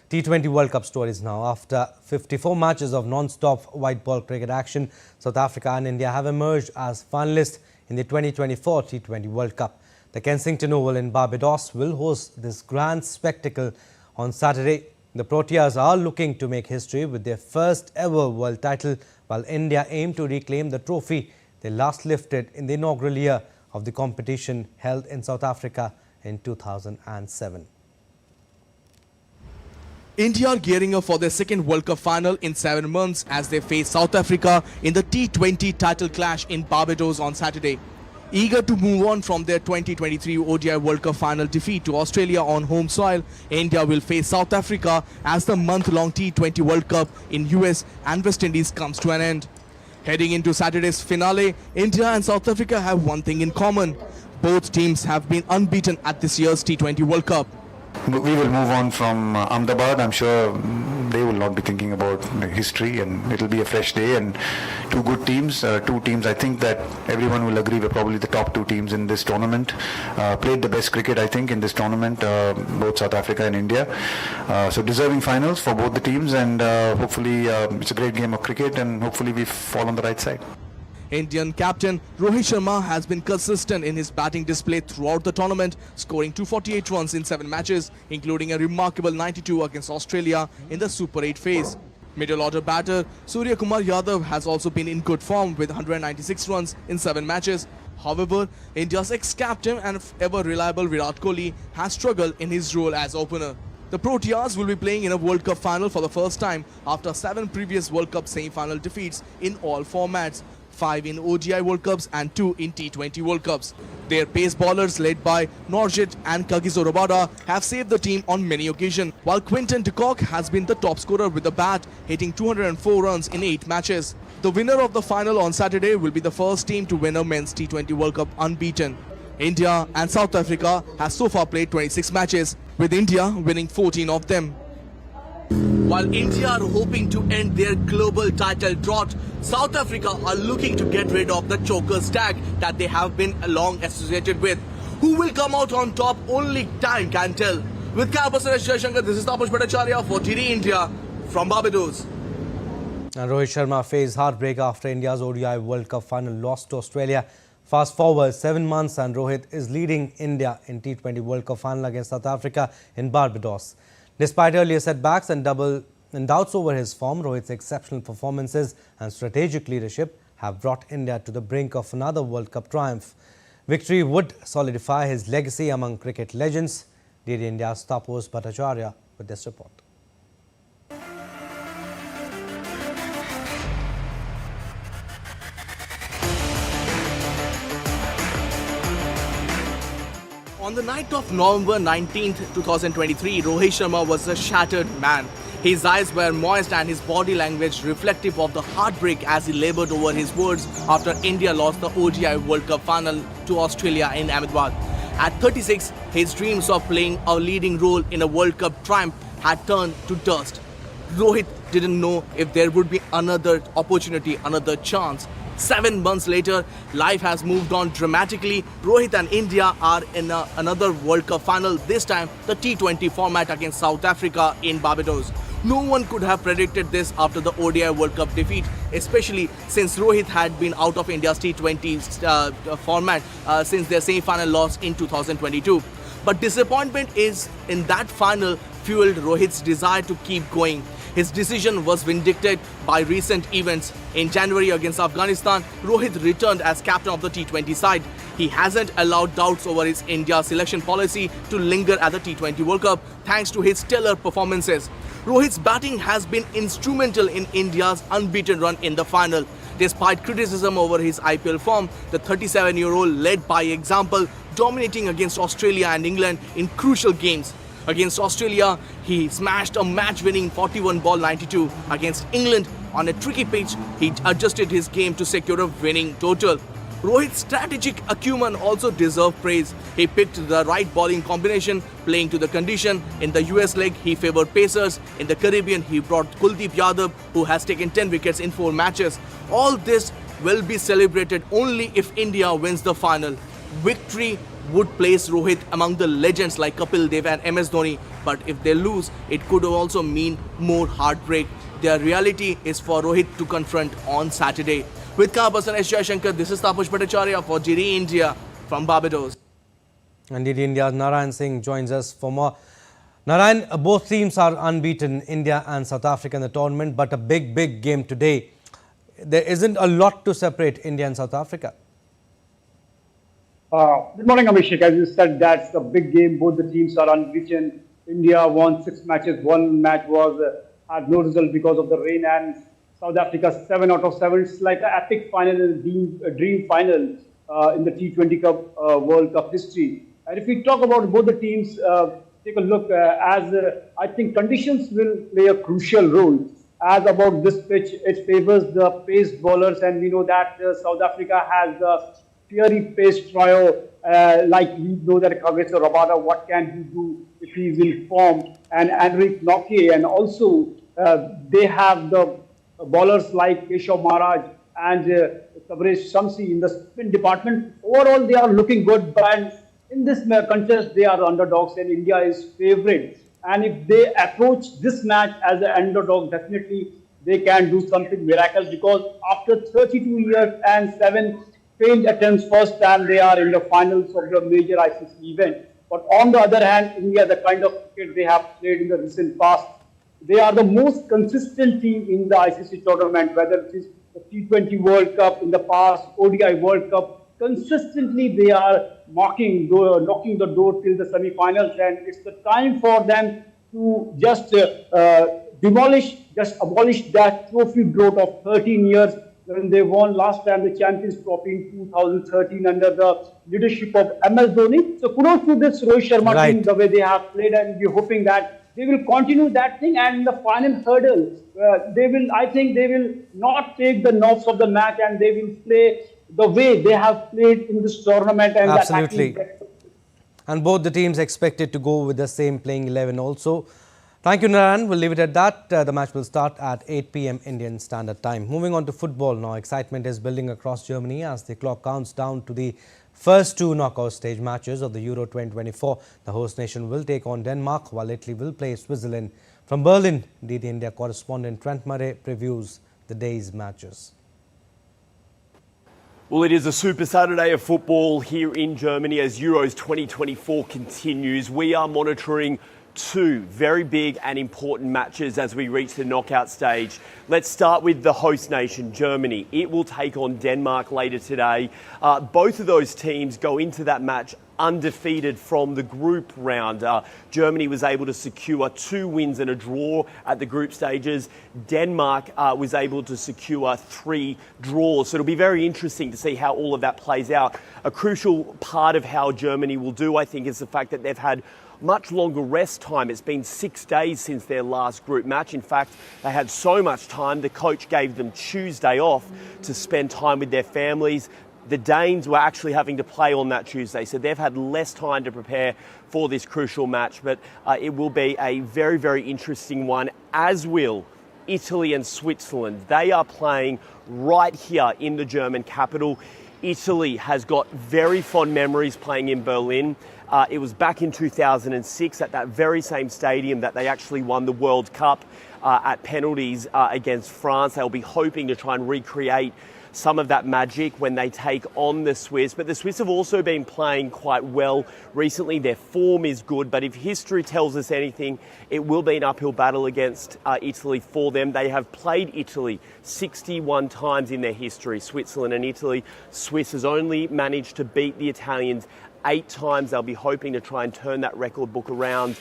T20 World Cup stories now. After 54 matches of non-stop white ball cricket action, South Africa and India have emerged as finalists in the 2024 T20 World Cup. The Kensington Oval in Barbados will host this grand spectacle on Saturday. The Proteas are looking to make history with their first ever world title, while India aim to reclaim the trophy they last lifted in the inaugural year of the competition held in South Africa in 2007. India are gearing up for their second World Cup final in 7 months as they face South Africa in the T20 title clash in Barbados on Saturday. Eager to move on from their 2023 ODI World Cup final defeat to Australia on home soil, India will face South Africa as the month-long T20 World Cup in US and West Indies comes to an end. Heading into Saturday's finale, India and South Africa have one thing in common. Both teams have been unbeaten at this year's T20 World Cup. We will move on from Ahmedabad. I'm sure they will not be thinking about history, and it'll be a fresh day. And two good teams, two teams I think that everyone will agree were probably the top two teams in this tournament. Played the best cricket, I think, in this tournament, both South Africa and India. So deserving finals for both the teams, and hopefully it's a great game of cricket, and hopefully we fall on the right side. Indian captain Rohit Sharma has been consistent in his batting display throughout the tournament, scoring 248 runs in 7 matches, including a remarkable 92 against Australia in the Super 8 phase. Middle order batter Surya Kumar Yadav has also been in good form with 196 runs in 7 matches. However, India's ex-captain and ever reliable Virat Kohli has struggled in his role as opener. The Proteas will be playing in a World Cup final for the first time after 7 previous World Cup semi-final defeats in all formats. 5 in ODI World Cups and 2 in T20 World Cups. Their pace bowlers led by Norjit and Kagiso Rabada have saved the team on many occasions, while Quinton de Kock has been the top scorer with the bat, hitting 204 runs in 8 matches. The winner of the final on Saturday will be the first team to win a men's T20 World Cup unbeaten. India and South Africa have so far played 26 matches, with India winning 14 of them. While India are hoping to end their global title drought, South Africa are looking to get rid of the chokers tag that they have been long associated with. Who will come out on top, only time can tell. With camera person Jay Shankar, this is Tapash Bhattacharya for TD India from Barbados. And Rohit Sharma faced heartbreak after India's ODI World Cup final loss to Australia. Fast forward 7 months and Rohit is leading India in T20 World Cup final against South Africa in Barbados. Despite earlier setbacks and doubts over his form, Rohit's exceptional performances and strategic leadership have brought India to the brink of another World Cup triumph. Victory would solidify his legacy among cricket legends. DD India's Taposh Bhattacharya with this report. On the night of November 19, 2023, Rohit Sharma was a shattered man. His eyes were moist and his body language reflective of the heartbreak as he laboured over his words after India lost the ODI World Cup final to Australia in Ahmedabad. At 36, his dreams of playing a leading role in a World Cup triumph had turned to dust. Rohit didn't know if there would be another opportunity, another chance. 7 months later, life has moved on dramatically. Rohit and India are in another World Cup final, this time the T20 format against South Africa in Barbados. No one could have predicted this after the ODI World Cup defeat, especially since Rohit had been out of India's T20 format since their semi-final loss in 2022. But disappointment is in that final fueled Rohit's desire to keep going. His decision was vindicated by recent events. In January against Afghanistan, Rohit returned as captain of the T20 side. He hasn't allowed doubts over his India selection policy to linger at the T20 World Cup thanks to his stellar performances. Rohit's batting has been instrumental in India's unbeaten run in the final. Despite criticism over his IPL form, the 37-year-old led by example, dominating against Australia and England in crucial games. Against Australia, he smashed a match-winning 41-ball 92. Against England, on a tricky pitch, he adjusted his game to secure a winning total. Rohit's strategic acumen also deserved praise. He picked the right bowling combination, playing to the condition. In the US leg, he favoured pacers. In the Caribbean, he brought Kuldeep Yadav, who has taken 10 wickets in 4 matches. All this will be celebrated only if India wins the final. Victory would place Rohit among the legends like Kapil Dev and MS Dhoni. But if they lose, it could also mean more heartbreak. Their reality is for Rohit to confront on Saturday. With camera person Jay Shankar, this is Taposh Bhattacharya for DD India from Barbados. And DD India's Narayan Singh joins us for more. Narayan, both teams are unbeaten, India and South Africa in the tournament, but a big game today. There isn't a lot to separate India and South Africa. Good morning, Abhishek. As you said, that's a big game. Both the teams are unbeaten. India won 6 matches. One match was had no result because of the rain, and South Africa 7 out of 7. It's like an epic final, a dream final in the T20 Cup World Cup history. And if we talk about both the teams, take a look I think conditions will play a crucial role. As about this pitch, it favors the pace bowlers, and we know that South Africa has the fiery pace trio. Like we know that Kagesa Rabada, what can he do if he is in form, and Henrik Nokia, and also they have the bowlers like Keshav Maharaj and Tabrez Shamsi in the spin department. Overall, they are looking good, but in this contest, they are underdogs, and India is favourite. And if they approach this match as an underdog, definitely they can do something miraculous, because after 32 years and 7 failed attempts, first time they are in the finals of the major ICC event. But on the other hand, India, the kind of cricket they have played in the recent past, they are the most consistent team in the ICC tournament, whether it is the T20 World Cup in the past, ODI World Cup. Consistently, they are knocking the door till the semi-finals, and it's the time for them to just abolish that trophy drought of 13 years when they won last time the Champions Trophy in 2013 under the leadership of MS Dhoni. So kudos to this Rohit Sharma team, the way they have played, and we're hoping that they will continue that thing. And in the final hurdle, I think they will not take the nerves of the match, and they will play the way they have played in this tournament. And absolutely. And both the teams expected to go with the same playing 11 also. Thank you, Naran. We'll leave it at that. The match will start at 8 p.m. Indian Standard Time. Moving on to football now. Excitement is building across Germany as the clock counts down to the first 2 knockout stage matches of the Euro 2024. The host nation will take on Denmark, while Italy will play Switzerland. From Berlin, DD India correspondent Trent Murray previews the day's matches. Well, it is a Super Saturday of football here in Germany as Euros 2024 continues. We are monitoring 2 very big and important matches as we reach the knockout stage. Let's start with the host nation, Germany. It will take on Denmark later today. Both of those teams go into that match undefeated from the group round. Germany was able to secure 2 wins and a draw at the group stages. Denmark was able to secure 3 draws. So it'll be very interesting to see how all of that plays out. A crucial part of how Germany will do, I think, is the fact that they've had much longer rest time. It's been 6 days since their last group match. In fact, they had so much time, the coach gave them Tuesday off to spend time with their families. The Danes were actually having to play on that Tuesday, so they've had less time to prepare for this crucial match. But it will be a very, very interesting one, as will Italy and Switzerland. They are playing right here in the German capital. Italy has got very fond memories playing in Berlin. It was back in 2006 at that very same stadium that they actually won the World Cup at penalties against France. They'll be hoping to try and recreate some of that magic when they take on the Swiss. But the Swiss have also been playing quite well recently. Their form is good, but if history tells us anything, it will be an uphill battle against Italy for them. They have played Italy 61 times in their history, Switzerland and Italy. Swiss has only managed to beat the Italians 8 times. They'll be hoping to try and turn that record book around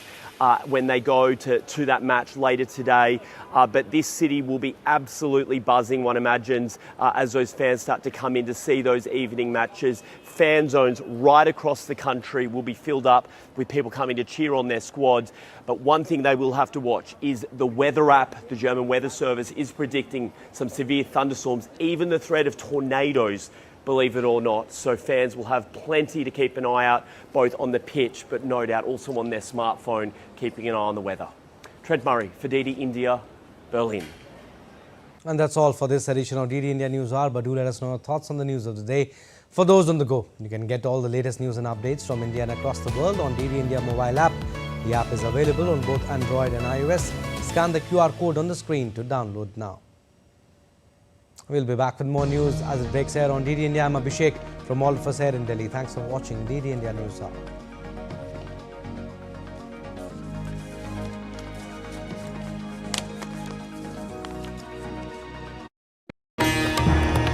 when they go to that match later today. But this city will be absolutely buzzing, one imagines, as those fans start to come in to see those evening matches. Fan zones right across the country will be filled up with people coming to cheer on their squads. But one thing they will have to watch is the weather app. The German Weather Service is predicting some severe thunderstorms, even the threat of tornadoes, believe it or not. So fans will have plenty to keep an eye out, both on the pitch, but no doubt also on their smartphone, keeping an eye on the weather. Trent Murray for DD India, Berlin. And that's all for this edition of DD India News Hour. But do let us know your thoughts on the news of the day. For those on the go, you can get all the latest news and updates from India and across the world on DD India mobile app. The app is available on both Android and iOS. Scan the QR code on the screen to download now. We'll be back with more news as it breaks here on DD India. I'm Abhishek from all of us here in Delhi. Thanks for watching DD India News Hour.